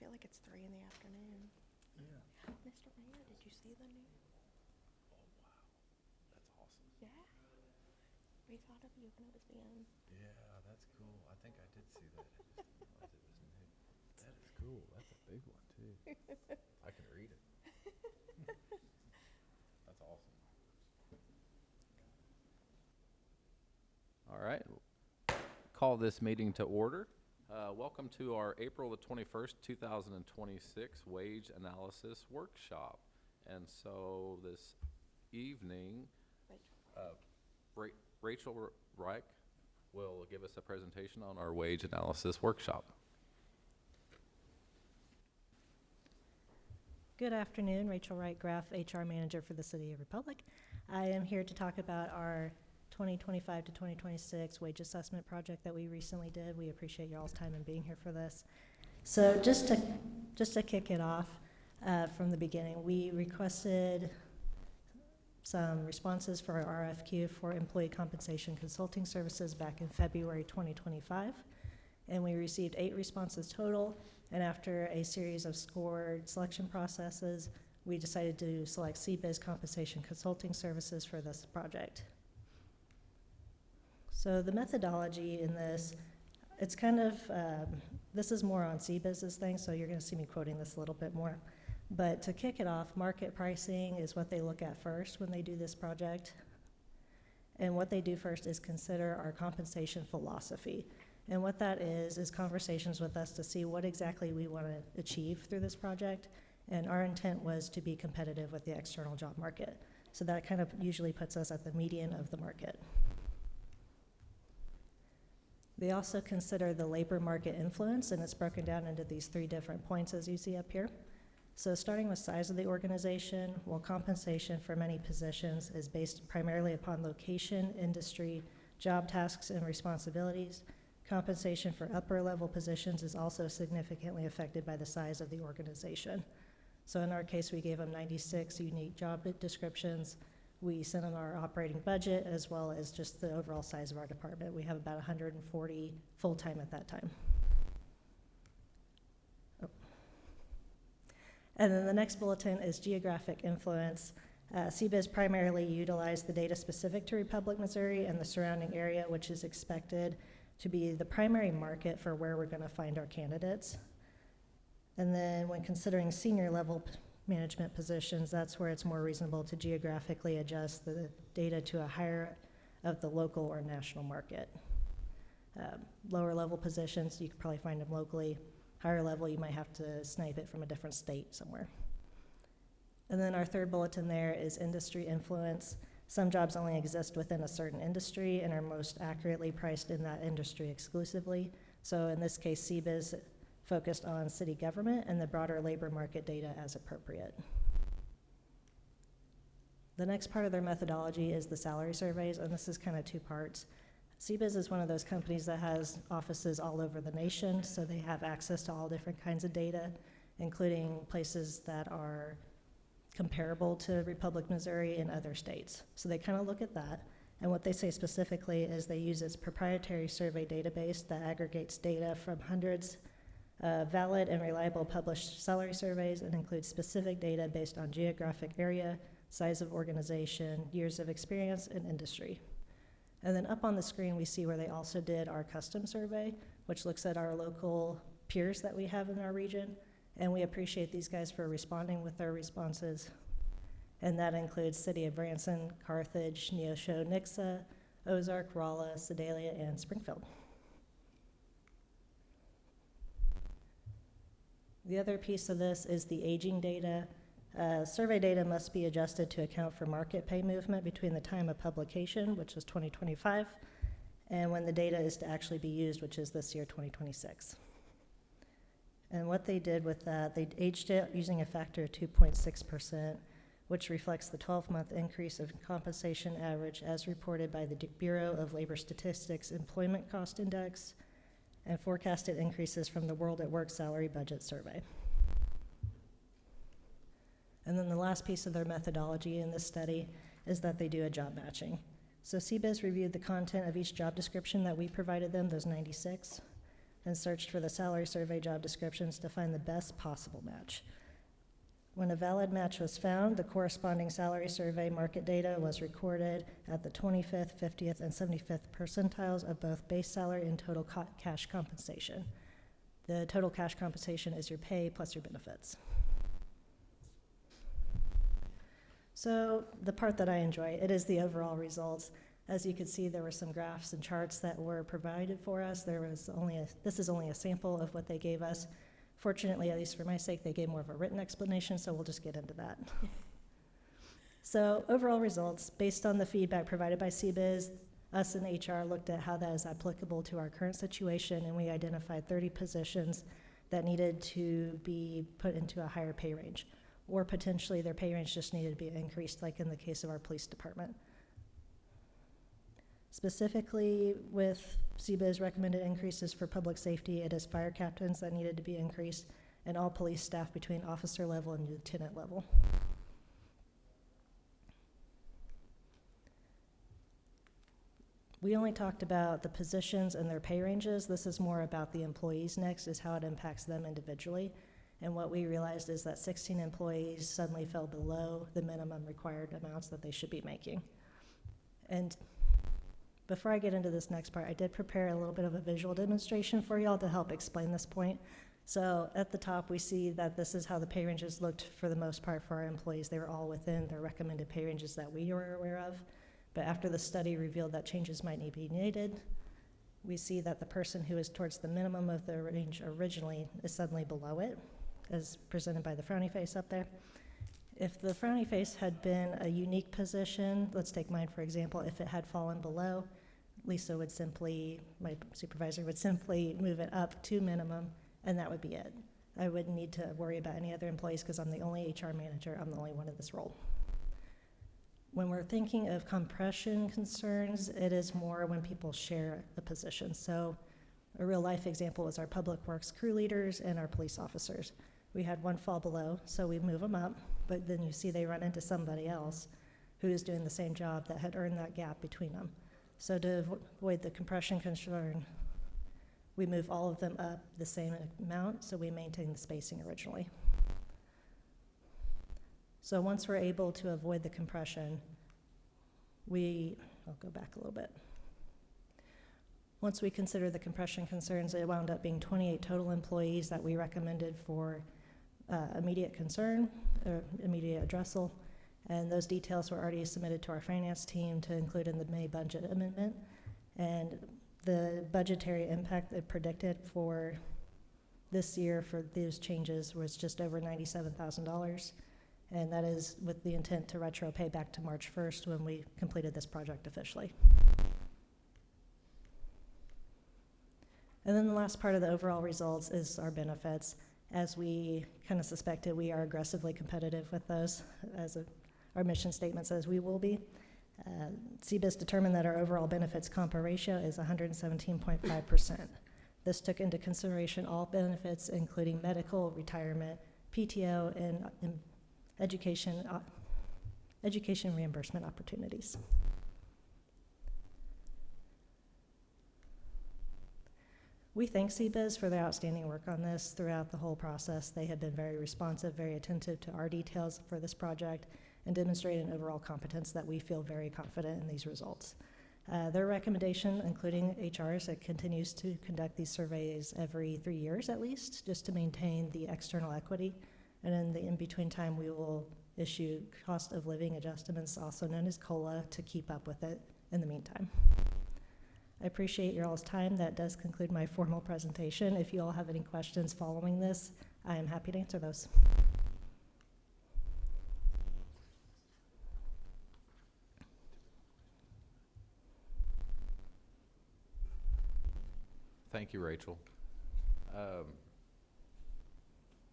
feel like it's 3 in the afternoon. Yeah. Mr. Mayor, did you see the news? Oh, wow. That's awesome. Yeah. We thought of you when it was being. Yeah, that's cool. I think I did see that. I just didn't realize it was new. That is cool. That's a big one, too. I can read it. That's awesome. All right. Call this meeting to order. Welcome to our April the 21st, 2026 Wage Analysis Workshop. And so this evening, Rachel Reich will give us a presentation on our Wage Analysis Workshop. Good afternoon, Rachel Wright Graff, HR Manager for the City of Republic. I am here to talk about our 2025 to 2026 wage assessment project that we recently did. We appreciate y'all's time in being here for this. So just to kick it off from the beginning, we requested some responses for our RFQ for employee compensation consulting services back in February 2025, and we received 8 responses total. And after a series of scored selection processes, we decided to select CBIZ Compensation Consulting Services for this project. So the methodology in this, it's kind of, this is more on CBIZ's thing, so you're gonna see me quoting this a little bit more. But to kick it off, market pricing is what they look at first when they do this project. And what they do first is consider our compensation philosophy. And what that is conversations with us to see what exactly we want to achieve through this project. And our intent was to be competitive with the external job market. So that kind of usually puts us at the median of the market. They also consider the labor market influence, and it's broken down into these 3 different points as you see up here. So starting with size of the organization, while compensation for many positions is based primarily upon location, industry, job tasks, and responsibilities, compensation for upper level positions is also significantly affected by the size of the organization. So in our case, we gave them 96 unique job descriptions. We sent them our operating budget as well as just the overall size of our department. We have about 140 full-time at that time. Oh. And then the next bulletin is geographic influence. CBIZ primarily utilized the data specific to Republic, Missouri and the surrounding area, which is expected to be the primary market for where we're going to find our candidates. And then when considering senior level management positions, that's where it's more reasonable to geographically adjust the data to a higher of the local or national market. Lower level positions, you could probably find them locally. Higher level, you might have to snipe it from a different state somewhere. And then our third bulletin there is industry influence. Some jobs only exist within a certain industry and are most accurately priced in that industry exclusively. So in this case, CBIZ focused on city government and the broader labor market data as appropriate. The next part of their methodology is the salary surveys, and this is kind of 2 parts. CBIZ is one of those companies that has offices all over the nation, so they have access to all different kinds of data, including places that are comparable to Republic, Missouri and other states. So they kind of look at that. And what they say specifically is they use its proprietary survey database that aggregates data from hundreds of valid and reliable published salary surveys and includes specific data based on geographic area, size of organization, years of experience, and industry. And then up on the screen, we see where they also did our custom survey, which looks at our local peers that we have in our region. And we appreciate these guys for responding with their responses. And that includes City of Branson, Carthage, Neosho, Nixa, Ozark, Rolla, Sedalia, and Springfield. The other piece of this is the aging data. Survey data must be adjusted to account for market pay movement between the time of publication, which was 2025, and when the data is to actually be used, which is this year, 2026. And what they did with that, they aged it using a factor of 2.6%, which reflects the 12-month increase of compensation average as reported by the Bureau of Labor Statistics Employment Cost Index and forecasted increases from the World at Work Salary Budget Survey. And then the last piece of their methodology in this study is that they do a job matching. So CBIZ reviewed the content of each job description that we provided them, those 96. and searched for the salary survey job descriptions to find the best possible match. When a valid match was found, the corresponding salary survey market data was recorded at the 25th, 50th, and 75th percentiles of both base salary and total cash compensation. The total cash compensation is your pay plus your benefits. So the part that I enjoy, it is the overall results. As you can see, there were some graphs and charts that were provided for us. This is only a sample of what they gave us. Fortunately, at least for my sake, they gave more of a written explanation, so we'll just get into that. So overall results, based on the feedback provided by CBIZ, us and HR looked at how that is applicable to our current situation, and we identified 30 positions that needed to be put into a higher pay range, or potentially their pay range just needed to be increased, like in the case of our police department. Specifically, with CBIZ recommended increases for public safety, it is fire captains that needed to be increased, and all police staff between officer level and lieutenant level. We only talked about the positions and their pay ranges. This is more about the employees next, is how it impacts them individually. And what we realized is that 16 employees suddenly fell below the minimum required amounts that they should be making. And before I get into this next part, I did prepare a little bit of a visual demonstration for y'all to help explain this point. So at the top, we see that this is how the pay ranges looked for the most part for our employees. They were all within their recommended pay ranges that we were aware of. But after the study revealed that changes might be needed, we see that the person who is towards the minimum of the range originally is suddenly below it, as presented by the frowny face up there. If the frowny face had been a unique position, let's take mine for example, if it had fallen below, Lisa would simply, my supervisor would simply move it up to minimum, and that would be it. I wouldn't need to worry about any other employees because I'm the only HR manager, I'm the only one in this role. When we're thinking of compression concerns, it is more when people share a position. So a real life example is our public works crew leaders and our police officers. We had one fall below, so we move them up, but then you see they run into somebody else who is doing the same job that had earned that gap between them. So to avoid the compression concern, we move all of them up the same amount, so we maintain the spacing originally. So once we're able to avoid the compression, I'll go back a little bit. Once we consider the compression concerns, it wound up being 28 total employees that we recommended for immediate concern, or immediate addressal, and those details were already submitted to our finance team to include in the May budget amendment. And the budgetary impact it predicted for this year for these changes was just over $97,000. And that is with the intent to retro pay back to March 1st when we completed this project officially. And then the last part of the overall results is our benefits. As we kind of suspected, we are aggressively competitive with those, as our mission statement says we will be. CBIZ determined that our overall benefits compa ratio is 117.5%. This took into consideration all benefits, including medical, retirement, PTO, and education reimbursement opportunities. We thank CBIZ for their outstanding work on this throughout the whole process. They have been very responsive, very attentive to our details for this project, and demonstrated an overall competence that we feel very confident in these results. Their recommendation, including HR's, it continues to conduct these surveys every 3 years at least, just to maintain the external equity. And in the in-between time, we will issue cost of living adjustments, also known as COLA, to keep up with it in the meantime. I appreciate your all's time. That does conclude my formal presentation. If you all have any questions following this, I am happy to answer those. Thank you, Rachel.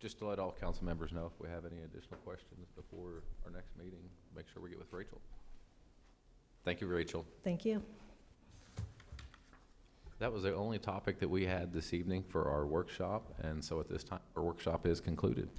Just to let all council members know if we have any additional questions before our next meeting, make sure we get with Rachel. Thank you, Rachel. Thank you. That was the only topic that we had this evening for our workshop, and so at this time, our workshop is concluded.